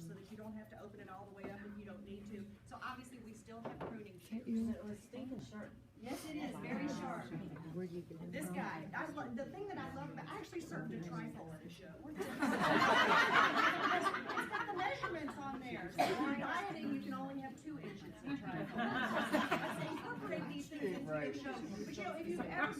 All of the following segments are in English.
so that you don't have to open it all the way up if you don't need to. So obviously we still have pruning shears. It's stinking sharp. Yes, it is very sharp. This guy, the thing that I love about, I actually served a trifle at a show. It's got the measurements on there. So when you're dieting, you can only have 2 inches in trifle. I say incorporate these things into your show. But you know, if you've ever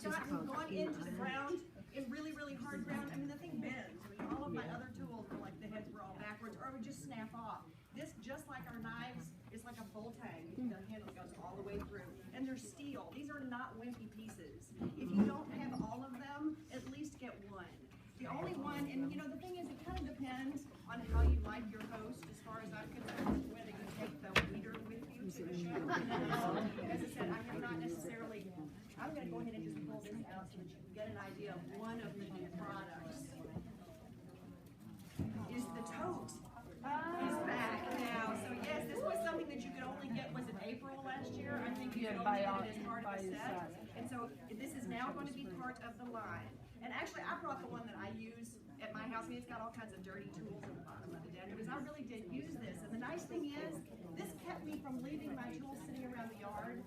gone into the ground in really, really hard ground, I mean, the thing bends. I mean, all of my other tools were like the heads were all backwards, or it would just snap off. This, just like our knives, is like a bolt hang. The handle goes all the way through. And they're steel. These are not wimpy pieces. If you don't have all of them, at least get one. The only one, and you know, the thing is, it kind of depends on how you like your host, as far as I'm concerned, whether you take the weeder with you to the show. As I said, I have not necessarily, I'm going to go ahead and just pull this out so that you can get an idea of one of the new products. Is the tote. Is back now. So yes, this was something that you could only get, was it April last year? I think you could only get it as part of the set. And so this is now going to be part of the line. And actually I brought the one that I use at my house. I mean, it's got all kinds of dirty tools at the bottom of it, because I really did use this. And the nice thing is, this kept me from leaving my tools sitting around the yard.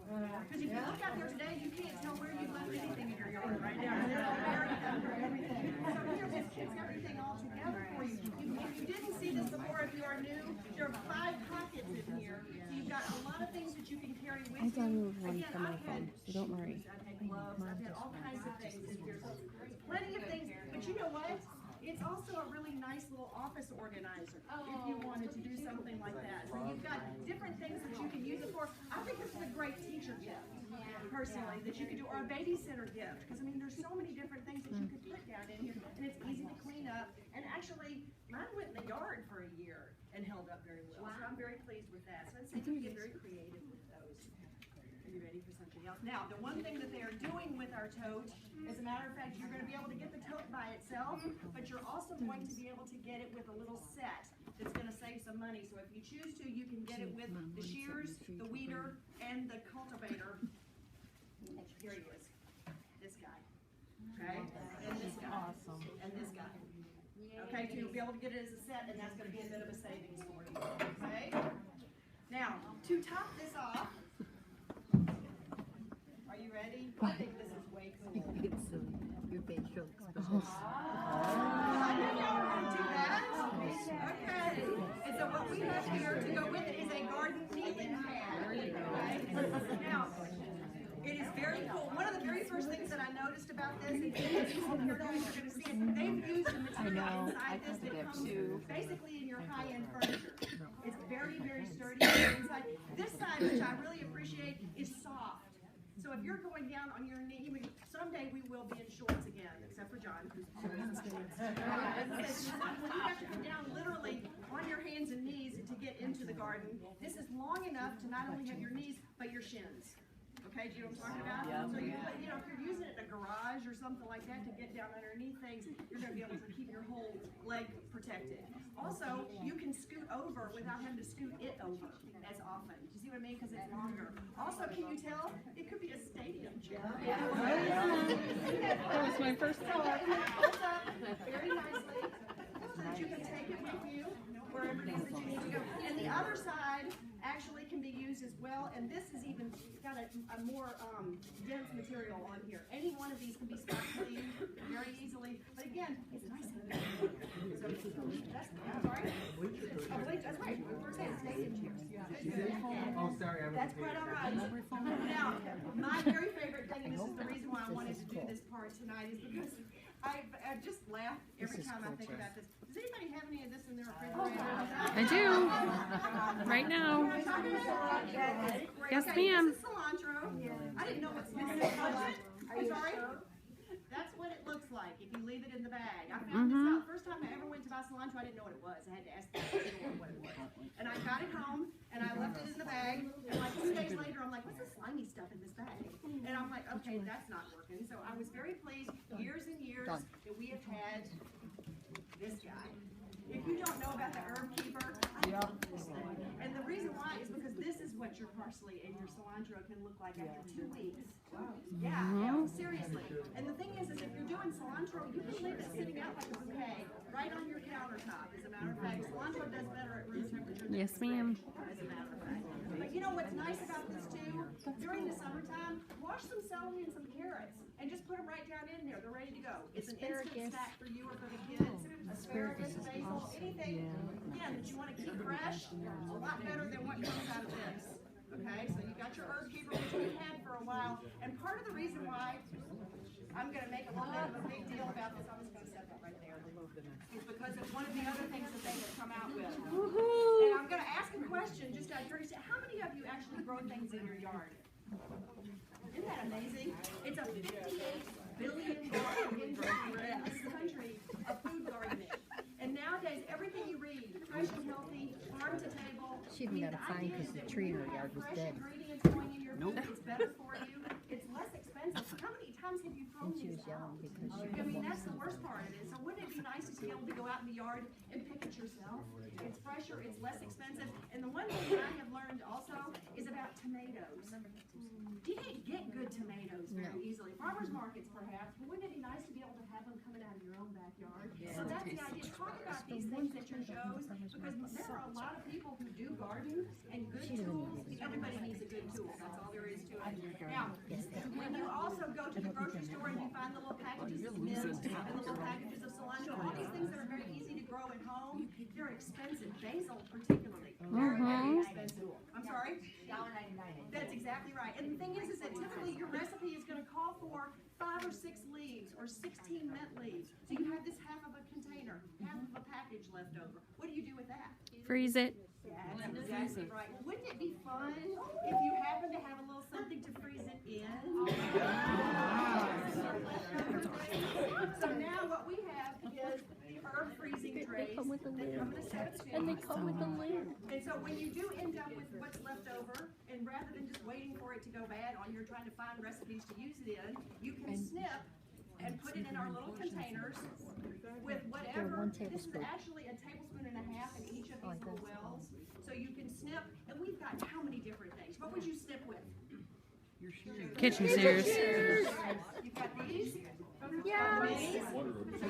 Because if you look out there today, you can't tell where you left anything in your yard right now. They're all buried under everything. So here, this keeps everything all together for you. If you didn't see this before, if you are new, there are 5 pockets in here. So you've got a lot of things that you can carry with you. I downloaded one from my phone, so don't worry. I've had gloves, I've had all kinds of things in here. So plenty of things, but you know what? It's also a really nice little office organizer if you wanted to do something like that. So you've got different things that you can use it for. I think this is a great teacher gift, personally, that you could do, or a babysitter gift, because I mean, there's so many different things that you could put down in here, and it's easy to clean up. And actually, mine went in the yard for a year and held up very well. So I'm very pleased with that. So I'd say you get very creative with those. Are you ready for something else? Now, the one thing that they are doing with our tote, as a matter of fact, you're going to be able to get the tote by itself, but you're also going to be able to get it with a little set that's going to save some money. So if you choose to, you can get it with the shears, the weeder, and the cultivator. Here he is. This guy. Okay? And this guy. And this guy. Okay, so you'll be able to get it as a set, and that's going to be a bit of a savings for you. Okay? Now, to top this off, are you ready? I think this is way cool. It's your facial expression. I knew y'all were going to do that. Okay. And so what we have here to go with it is a garden kneeling pad. Okay? Now, it is very cool. One of the very first things that I noticed about this, and you're going to see it, they've used the material inside this that comes basically in your high-end furniture. It's very, very sturdy inside. This side, which I really appreciate, is soft. So if you're going down on your knee, someday we will be in shorts again, except for John, who's always in shorts. You have to come down literally on your hands and knees to get into the garden. This is long enough to not only have your knees, but your shins. Okay, do you know what I'm talking about? So you know, if you're using it in a garage or something like that to get down underneath things, you're going to be able to keep your whole leg protected. Also, you can scoot over without having to scoot it over as often. Do you see what I mean? Because it's longer. Also, can you tell? It could be a stadium chair. That was my first thought. Very nicely, so that you can take it with you wherever it is that you need to go. And the other side actually can be used as well, and this is even got a more dense material on here. Any one of these can be spot cleaned very easily, but again, it's nice and big. So that's, I'm sorry? Oh, wait, that's right. We're saying stadium chairs. Oh, sorry. That's quite all right. Now, my very favorite thing, and this is the reason why I wanted to do this part tonight, is because I just laugh every time I think about this. Does anybody have any of this in their refrigerator? I do. Right now. Yes, ma'am. This is cilantro. I didn't know what's missing. I'm sorry? That's what it looks like if you leave it in the bag. I found this out. First time I ever went to buy cilantro, I didn't know what it was. I had to ask the store what it was. And I got it home, and I left it in the bag. And like 2 days later, I'm like, what's this slimy stuff in this bag? And I'm like, okay, that's not working. So I was very pleased, years and years, that we have had this guy. If you don't know about the herb keeper, I love this thing. And the reason why is because this is what your parsley and your cilantro can look like after 2 weeks. Yeah, seriously. And the thing is if you're doing cilantro, you can leave it sitting out like a bouquet right on your countertop. As a matter of fact, cilantro does better at room Yes, ma'am. As a matter of fact. But you know what's nice about this too? During the summertime, wash some celery and some carrots and just put them right down in there. They're ready to go. It's an instant snack for you or for the kids. Asparagus, basil, anything again that you want to keep fresh. A lot better than what comes out of this. Okay, so you got your herb keeper, which we've had for a while, and part of the reason why I'm going to make a little bit of a big deal about this, I'm just going to set that right there, is because of one of the other things that they have come out with. And I'm going to ask a question just out of curiosity. How many of you actually grow things in your yard? Isn't that amazing? It's a $58 billion industry in this country of food gardening. And nowadays, everything you read, fresh and healthy, farm to table. She even got a fine because the tree in her yard was dead. Ingredients going in your food, it's better for you. It's less expensive. How many times have you thrown And she these was yelling out? because she I mean, that's the worst part of it. So wouldn't it be nice to be able to go out in the yard and pick it yourself? It's fresher, it's less expensive. And the one thing that I have learned also is about tomatoes. You can't get good tomatoes very easily. Farmers markets, perhaps, but wouldn't it be nice to be able to have them coming out of your own backyard? So that's the idea. Talk about these things at your shows, because there are a lot of people who do garden and good tools. Everybody needs a good tool. That's all there is to it. Now, when you also go to the grocery store and you find the little packages of mint and the little packages of cilantro, all these things that are very easy to grow at home, they're expensive. Basil, particularly, very, very expensive. I'm sorry? $1.99. That's exactly right. And the thing is that typically your recipe is going to call for 5 or 6 leaves or 16 mint leaves. So you have this half of a container, half of a package left over. What do you do with that? Freeze it. That's exactly right. Well, wouldn't it be fun if you happen to have a little something to freeze it in? So now what we have is the herb freezing trays. They come with a lid. And they come with a lid. And so when you do end up with what's left over, and rather than just waiting for it to go bad on you're trying to find recipes to use it in, you can snip and put it in our little containers with whatever. This is actually a tablespoon and a half in each of these little wells. So you can snip, and we've got how many different things? What would you snip with? Kitchen shears. You've got these. Yeah. So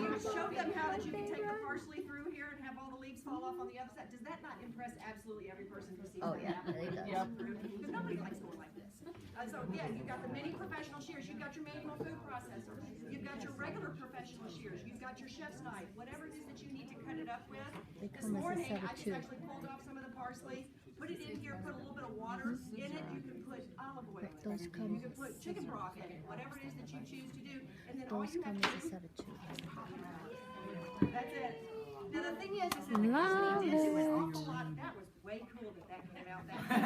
you showed them how that you can take the parsley through here and have all the leaves fall off on the other side. Does that not impress absolutely every person who sees Oh, that yeah, happen? it does. Because nobody likes going like this. So yeah, you've got the mini professional shears. You've got your manual food processor. You've got your regular professional shears. You've got your chef's knife. Whatever it is that you need to cut it up with. This morning, I just actually pulled off some of the parsley. Put it in here, put a little bit of water in it. You can put olive oil in it. You can put chicken broth in it, whatever it is that you choose to do. And then all you have to do is pop it out. That's it. Now the thing is that the company did do an awful lot. That was way cool that came out that way.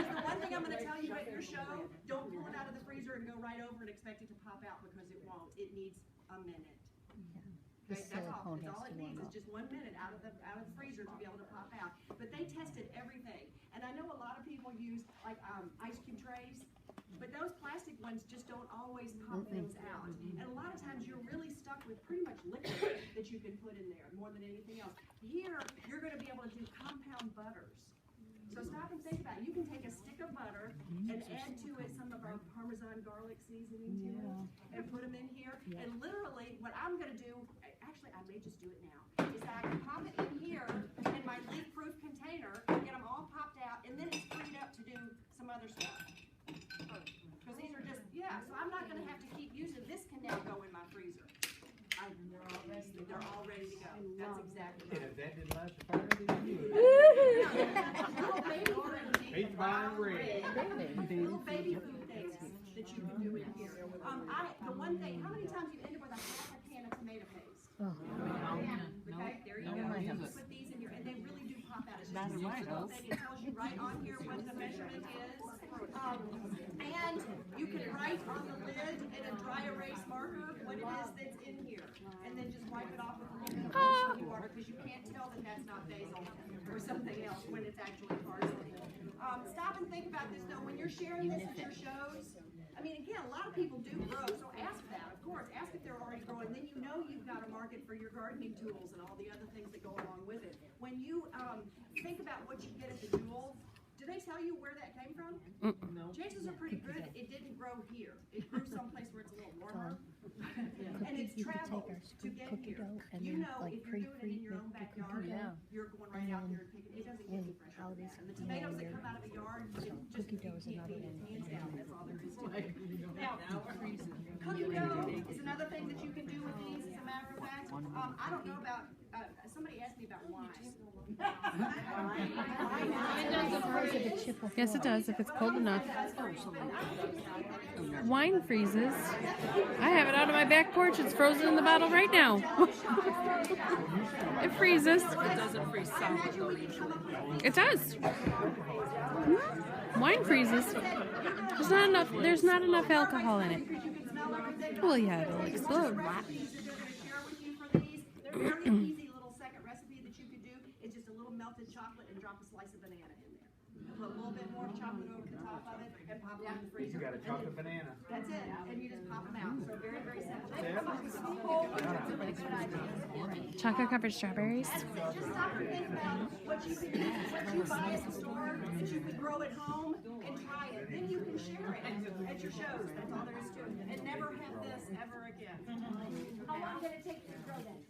The one thing I'm going to tell you at your show, don't pull it out of the freezer and go right over and expect it to pop out, because it won't. It needs a minute. Okay, that's all. That's all it needs is just 1 minute out of the freezer to be able to pop out. But they tested everything, and I know a lot of people use like ice cube trays, but those plastic ones just don't always pop things out. And a lot of times you're really stuck with pretty much liquid that you can put in there more than anything else. Here, you're going to be able to do compound butters. So stop and think about it. You can take a stick of butter and add to it some of our Parmesan garlic seasoning to it, and put them in here. And literally, what I'm going to do, actually I may just do it now, is that I can pop it in here in my leak-proof container, get them all popped out, and then it's freed up to do some other stuff. Because these are just, so I'm not going to have to keep using, this can now go in my freezer. They're all ready to go. That's exactly right. And if that didn't last a fire, then you would. Little baby food. Peach vine red. Little baby food things that you can do in here. The one thing, how many times you end up with a half a can of tomato paste? Okay, there you go. You put these in here, and they really do pop out. It's just a little thing. It tells you right on here what the measurement is. And you can write on the lid in a dry erase marker what it is that's in here. And then just wipe it off with a little bit of soapy water, because you can't tell that that's not basil or something else when it's actually parsley. Stop and think about this though. When you're sharing this at your shows, I mean, again, a lot of people do grow, so ask that, of course. Ask if they're already growing. Then you know you've got a market for your gardening tools and all the other things that go along with it. When you think about what you get at the Jewel, do they tell you where that came from? No. Chances are pretty good it didn't grow here. It grew someplace where it's a little warmer. And it's You could travel take our to scoop get cookie here. dough and You then know, like if you're doing it in pre-freeze your own the cookie backyard, dough. you're going right out there and picking, it doesn't get any When fresh. holidays, And the you know, tomatoes that you're- come out of a yard, you just, cookie you dough is can't another beat it, one. hands down, that's all there is to it. Now, cookie dough is another thing that you can do with these, as a matter of fact. I don't know about, somebody asked me about wine. Yes, it does, if it's cold enough. Wine freezes. I have it out on my back porch. It's frozen in the bottle right now. It freezes. It doesn't freeze solid though usually. It does. Wine freezes. There's not enough alcohol in it. Well, yeah, it'll explode. They're very easy little second recipe that you could do. It's just a little melted chocolate and drop a slice of banana in there. Put a little bit more chocolate over the top of it and pop it in the freezer. You got a chocolate banana. That's it, and you just pop them out. So very, very simple. They come up with some whole bunch of really good ideas. Chocolate covered strawberries. Just stop and think about what you can do, what you buy at the store, that you can grow at home and try it. Then you can share it at your shows. That's all there is to it. And never have this ever again. How long did it take you to grow that?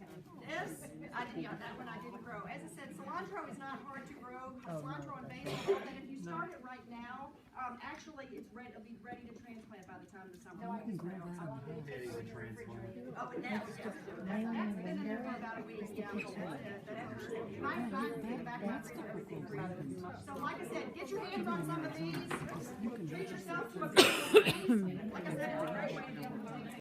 This, that one I didn't grow. As I said, cilantro is not hard to grow. Cilantro and basil, and if you start it right now, actually it'll be ready to transplant by the time the summer. No, I can grow that. Oh, and now, yes. That's been in there for about a week. Yeah. So like I said, get your hands on some of these. Treat yourself to a good meal. Like I said, it's a great way to be able